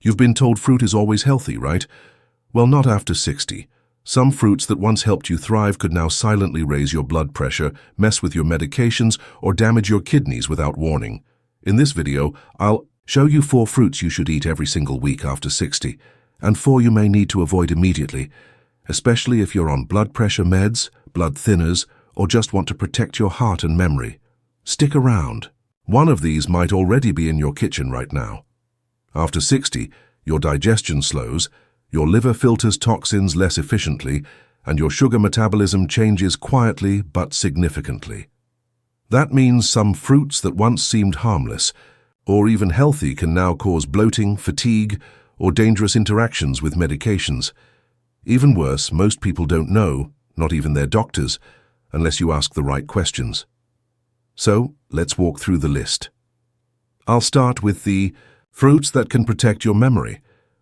You've been told fruit is always healthy, right? Well, not after 60. Some fruits that once helped you thrive could now silently raise your blood pressure, mess with your medications, or damage your kidneys without warning. In this video, I'll show you 4 fruits you should eat every single week after 60, and 4 you may need to avoid immediately, especially if you're on blood pressure meds, blood thinners, or just want to protect your heart and memory. Stick around. One of these might already be in your kitchen right now. After 60, your digestion slows, your liver filters toxins less efficiently, and your sugar metabolism changes quietly but significantly. That means some fruits that once seemed harmless, or even healthy, can now cause bloating, fatigue, or dangerous interactions with medications. Even worse, most people don't know, not even their doctors, unless you ask the right questions. So, let's walk through the list. I'll start with the fruits that can protect your memory,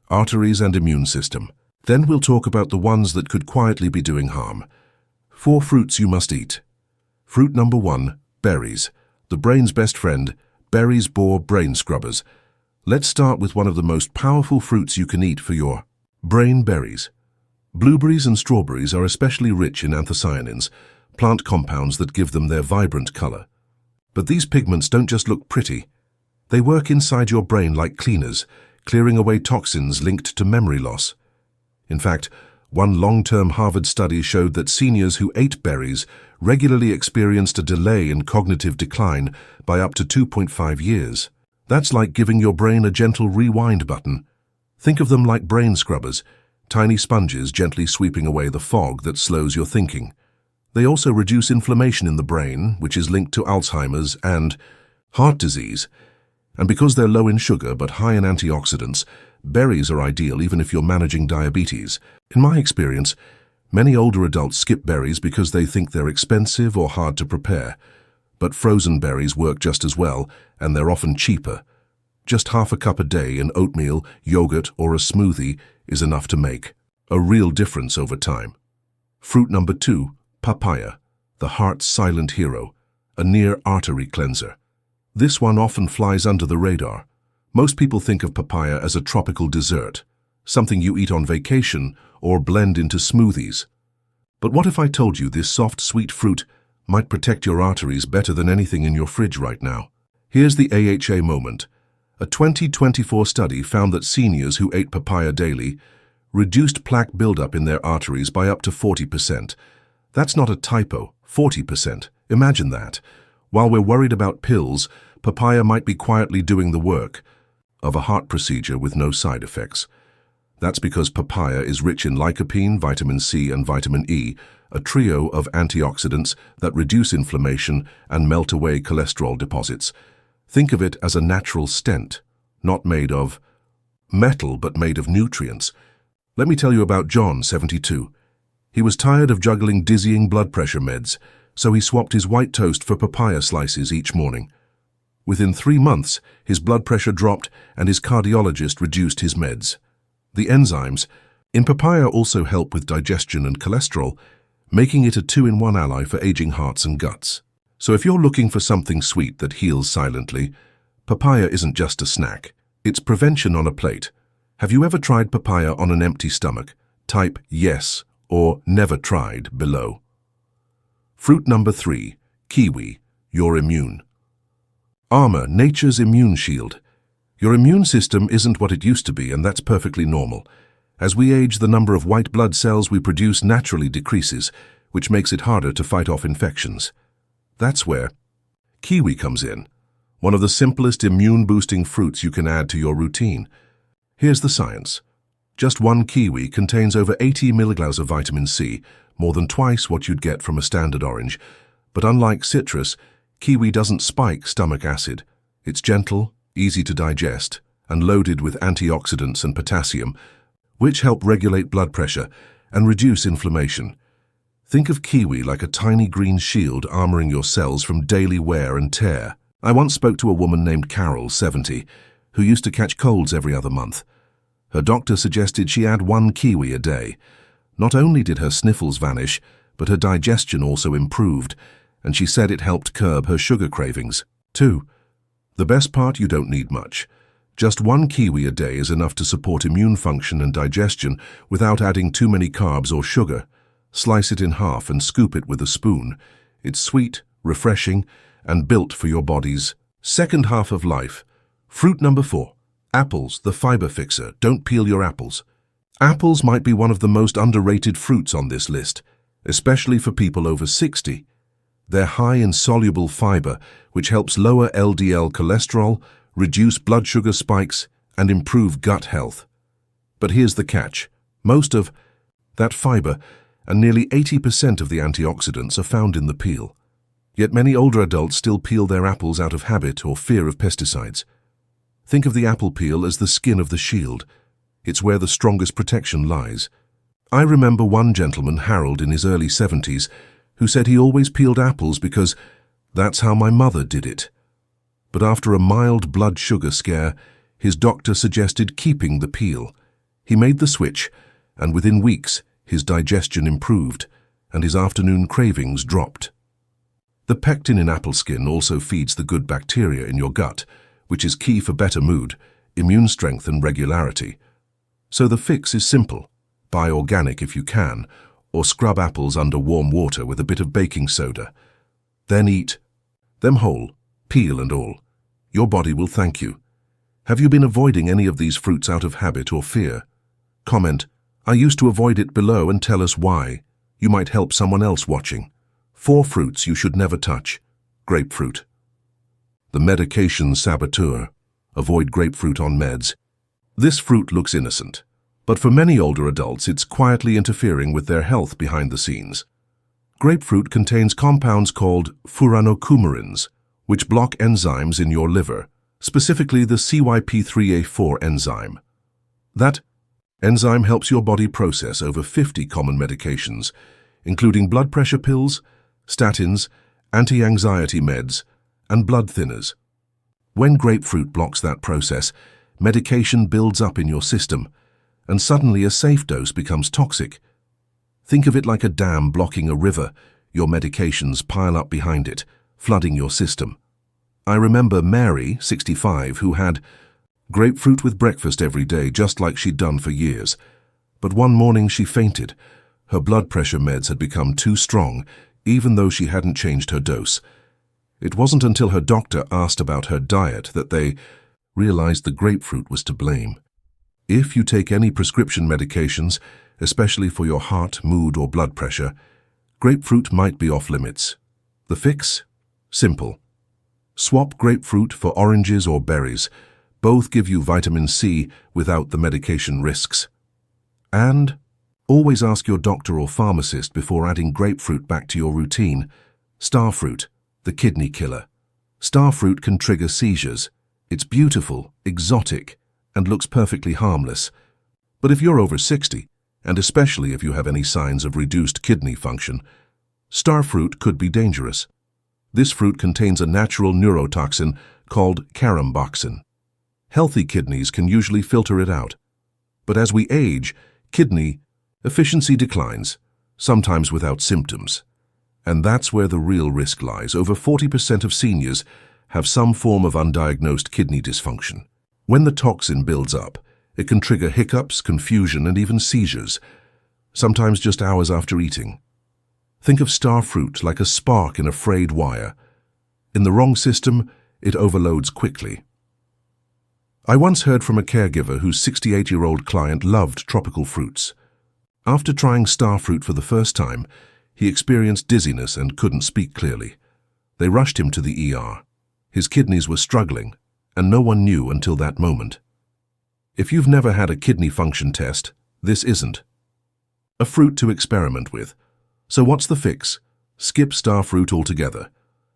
arteries and immune system. Then we'll talk about the ones that could quietly be doing harm. 4 fruits you must eat. Fruit number 1, berries. The brain's best friend, berries bore brain scrubbers. Let's start with one of the most powerful fruits you can eat for your brain: berries. Blueberries and strawberries are especially rich in anthocyanins, plant compounds that give them their vibrant color. But these pigments don't just look pretty. They work inside your brain like cleaners, clearing away toxins linked to memory loss. In fact, one long-term Harvard study showed that seniors who ate berries regularly experienced a delay in cognitive decline by up to 2.5 years. That's like giving your brain a gentle rewind button. Think of them like brain scrubbers, tiny sponges gently sweeping away the fog that slows your thinking. They also reduce inflammation in the brain, which is linked to Alzheimer's and heart disease. And because they're low in sugar but high in antioxidants, berries are ideal even if you're managing diabetes. In my experience, many older adults skip berries because they think they're expensive or hard to prepare. But frozen berries work just as well, and they're often cheaper. Just half a cup a day in oatmeal, yogurt, or a smoothie is enough to make a real difference over time. Fruit number 2, papaya, the heart's silent hero, a near artery cleanser. This one often flies under the radar. Most people think of papaya as a tropical dessert, something you eat on vacation or blend into smoothies. But what if I told you this soft, sweet fruit might protect your arteries better than anything in your fridge right now? Here's the AHA moment. A 2024 study found that seniors who ate papaya daily reduced plaque buildup in their arteries by up to 40%. That's not a typo, 40%. Imagine that. While we're worried about pills, papaya might be quietly doing the work of a heart procedure with no side effects. That's because papaya is rich in lycopene, vitamin C, and vitamin E, a trio of antioxidants that reduce inflammation and melt away cholesterol deposits. Think of it as a natural stent, not made of metal but made of nutrients. Let me tell you about John, 72. He was tired of juggling dizzying blood pressure meds, so he swapped his white toast for papaya slices each morning. Within 3 months, his blood pressure dropped and his cardiologist reduced his meds. The enzymes in papaya also help with digestion and cholesterol, making it a 2-in-1 ally for aging hearts and guts. So if you're looking for something sweet that heals silently, papaya isn't just a snack. It's prevention on a plate. Have you ever tried papaya on an empty stomach? Type yes or never tried below. Fruit number 3, kiwi, your immune. Armor, nature's immune shield. Your immune system isn't what it used to be, and that's perfectly normal. As we age, the number of white blood cells we produce naturally decreases, which makes it harder to fight off infections. That's where kiwi comes in, one of the simplest immune-boosting fruits you can add to your routine. Here's the science. Just 1 kiwi contains over 80 milligrams of vitamin C, more than twice what you'd get from a standard orange. But unlike citrus, kiwi doesn't spike stomach acid. It's gentle, easy to digest, and loaded with antioxidants and potassium, which help regulate blood pressure and reduce inflammation. Think of kiwi like a tiny green shield armoring your cells from daily wear and tear. I once spoke to a woman named Carol, 70, who used to catch colds every other month. Her doctor suggested she add 1 kiwi a day. Not only did her sniffles vanish, but her digestion also improved, and she said it helped curb her sugar cravings, too. The best part, you don't need much. Just one kiwi a day is enough to support immune function and digestion without adding too many carbs or sugar. Slice it in half and scoop it with a spoon. It's sweet, refreshing, and built for your body's second half of life. Fruit number 4. Apples, the fiber fixer. Don't peel your apples. Apples might be one of the most underrated fruits on this list, especially for people over 60. They're high in soluble fiber, which helps lower LDL cholesterol, reduce blood sugar spikes, and improve gut health. But here's the catch. Most of that fiber and nearly 80% of the antioxidants are found in the peel. Yet many older adults still peel their apples out of habit or fear of pesticides. Think of the apple peel as the skin of the shield. It's where the strongest protection lies. I remember one gentleman, Harold, in his early 70s, who said he always peeled apples because that's how my mother did it. But after a mild blood sugar scare, his doctor suggested keeping the peel. He made the switch, and within weeks, his digestion improved, and his afternoon cravings dropped. The pectin in apple skin also feeds the good bacteria in your gut, which is key for better mood, immune strength, and regularity. So the fix is simple. Buy organic if you can, or scrub apples under warm water with a bit of baking soda. Then eat them whole, peel and all. Your body will thank you. Have you been avoiding any of these fruits out of habit or fear? Comment, "I used to avoid it" below and tell us why. You might help someone else watching. 4 fruits you should never touch. Grapefruit. The medication saboteur. Avoid grapefruit on meds. This fruit looks innocent, but for many older adults it's quietly interfering with their health behind the scenes. Grapefruit contains compounds called furanocoumarins, which block enzymes in your liver, specifically the CYP3A4 enzyme. That enzyme helps your body process over 50 common medications, including blood pressure pills, statins, anti-anxiety meds, and blood thinners. When grapefruit blocks that process, medication builds up in your system, and suddenly a safe dose becomes toxic. Think of it like a dam blocking a river. Your medications pile up behind it, flooding your system. I remember Mary, 65, who had grapefruit with breakfast every day, just like she'd done for years. But one morning she fainted. Her blood pressure meds had become too strong, even though she hadn't changed her dose. It wasn't until her doctor asked about her diet that they realized the grapefruit was to blame. If you take any prescription medications, especially for your heart, mood, or blood pressure, grapefruit might be off limits. The fix? Simple. Swap grapefruit for oranges or berries. Both give you vitamin C without the medication risks. And always ask your doctor or pharmacist before adding grapefruit back to your routine. Starfruit, the kidney killer. Starfruit can trigger seizures. It's beautiful, exotic, and looks perfectly harmless. But if you're over 60, and especially if you have any signs of reduced kidney function, starfruit could be dangerous. This fruit contains a natural neurotoxin called caramboxin. Healthy kidneys can usually filter it out. But as we age, kidney efficiency declines, sometimes without symptoms. And that's where the real risk lies. Over 40% of seniors have some form of undiagnosed kidney dysfunction. When the toxin builds up, it can trigger hiccups, confusion, and even seizures, sometimes just hours after eating. Think of starfruit like a spark in a frayed wire. In the wrong system, it overloads quickly. I once heard from a caregiver whose 68-year-old client loved tropical fruits. After trying starfruit for the first time, he experienced dizziness and couldn't speak clearly. They rushed him to the ER. His kidneys were struggling, and no one knew until that moment. If you've never had a kidney function test, this isn't a fruit to experiment with. So what's the fix? Skip starfruit altogether.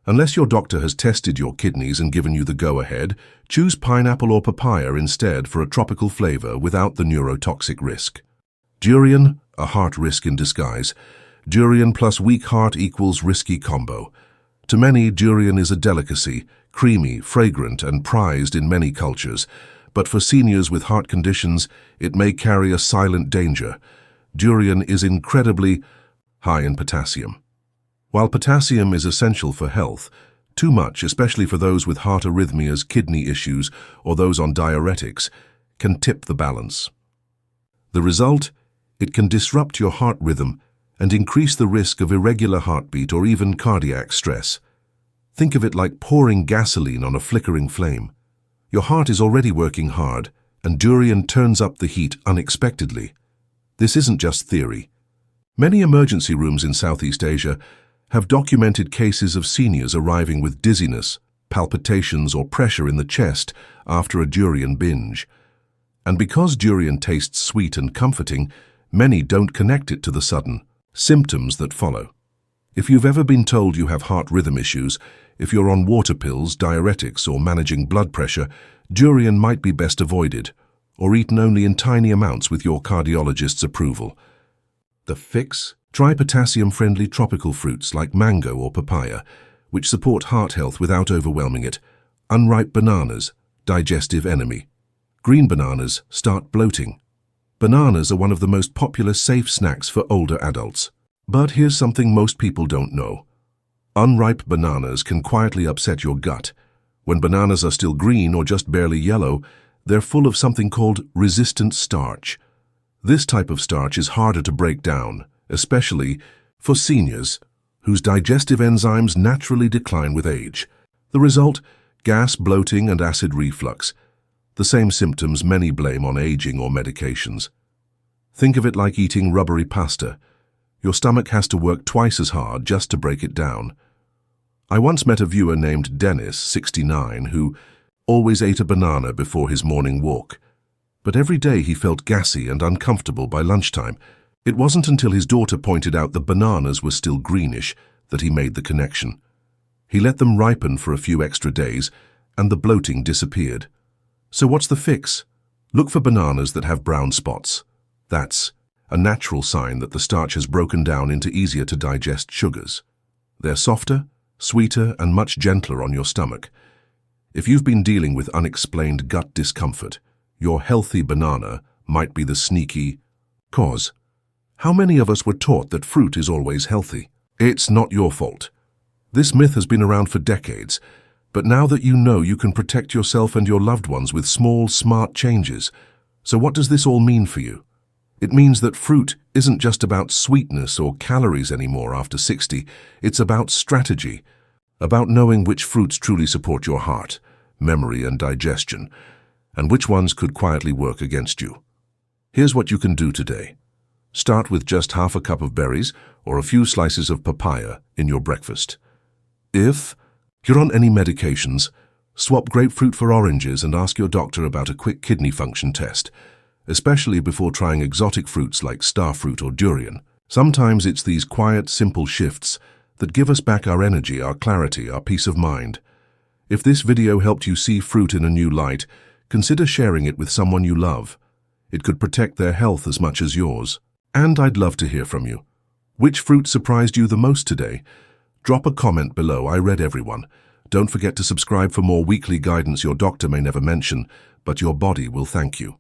Unless your doctor has tested your kidneys and given you the go-ahead, choose pineapple or papaya instead for a tropical flavor without the neurotoxic risk. Durian, a heart risk in disguise. Durian plus weak heart equals risky combo. To many, durian is a delicacy, creamy, fragrant, and prized in many cultures. But for seniors with heart conditions, it may carry a silent danger. Durian is incredibly high in potassium. While potassium is essential for health, Too much, especially for those with heart arrhythmias, kidney issues, or those on diuretics, can tip the balance. The result? It can disrupt your heart rhythm and increase the risk of irregular heartbeat or even cardiac stress. Think of it like pouring gasoline on a flickering flame. Your heart is already working hard, and durian turns up the heat unexpectedly. This isn't just theory. Many emergency rooms in Southeast Asia have documented cases of seniors arriving with dizziness, palpitations, or pressure in the chest after a durian binge. And because durian tastes sweet and comforting, many don't connect it to the sudden symptoms that follow. If you've ever been told you have heart rhythm issues, if you're on water pills, diuretics, or managing blood pressure, durian might be best avoided, or eaten only in tiny amounts with your cardiologist's approval. The fix? Try potassium-friendly tropical fruits like mango or papaya, which support heart health without overwhelming it. Unripe bananas, digestive enemy. Green bananas start bloating. Bananas are one of the most popular safe snacks for older adults. But here's something most people don't know. Unripe bananas can quietly upset your gut. When bananas are still green or just barely yellow, they're full of something called resistant starch. This type of starch is harder to break down, especially for seniors, whose digestive enzymes naturally decline with age. The result? Gas, bloating, and acid reflux. The same symptoms many blame on aging or medications. Think of it like eating rubbery pasta. Your stomach has to work twice as hard just to break it down. I once met a viewer named Dennis, 69, who always ate a banana before his morning walk. But every day he felt gassy and uncomfortable by lunchtime. It wasn't until his daughter pointed out the bananas were still greenish that he made the connection. He let them ripen for a few extra days, and the bloating disappeared. So what's the fix? Look for bananas that have brown spots. That's a natural sign that the starch has broken down into easier to digest sugars. They're softer, sweeter, and much gentler on your stomach. If you've been dealing with unexplained gut discomfort, your healthy banana might be the sneaky cause. How many of us were taught that fruit is always healthy? It's not your fault. This myth has been around for decades, but now that you know, you can protect yourself and your loved ones with small, smart changes. So what does this all mean for you? It means that fruit isn't just about sweetness or calories anymore after 60. It's about strategy, about knowing which fruits truly support your heart, memory, and digestion, and which ones could quietly work against you. Here's what you can do today. Start with just half a cup of berries or a few slices of papaya in your breakfast. If you're on any medications, swap grapefruit for oranges and ask your doctor about a quick kidney function test, especially before trying exotic fruits like starfruit or durian. Sometimes it's these quiet, simple shifts that give us back our energy, our clarity, our peace of mind. If this video helped you see fruit in a new light, consider sharing it with someone you love. It could protect their health as much as yours. And I'd love to hear from you. Which fruit surprised you the most today? Drop a comment below. I read everyone. Don't forget to subscribe for more weekly guidance your doctor may never mention, but your body will thank you.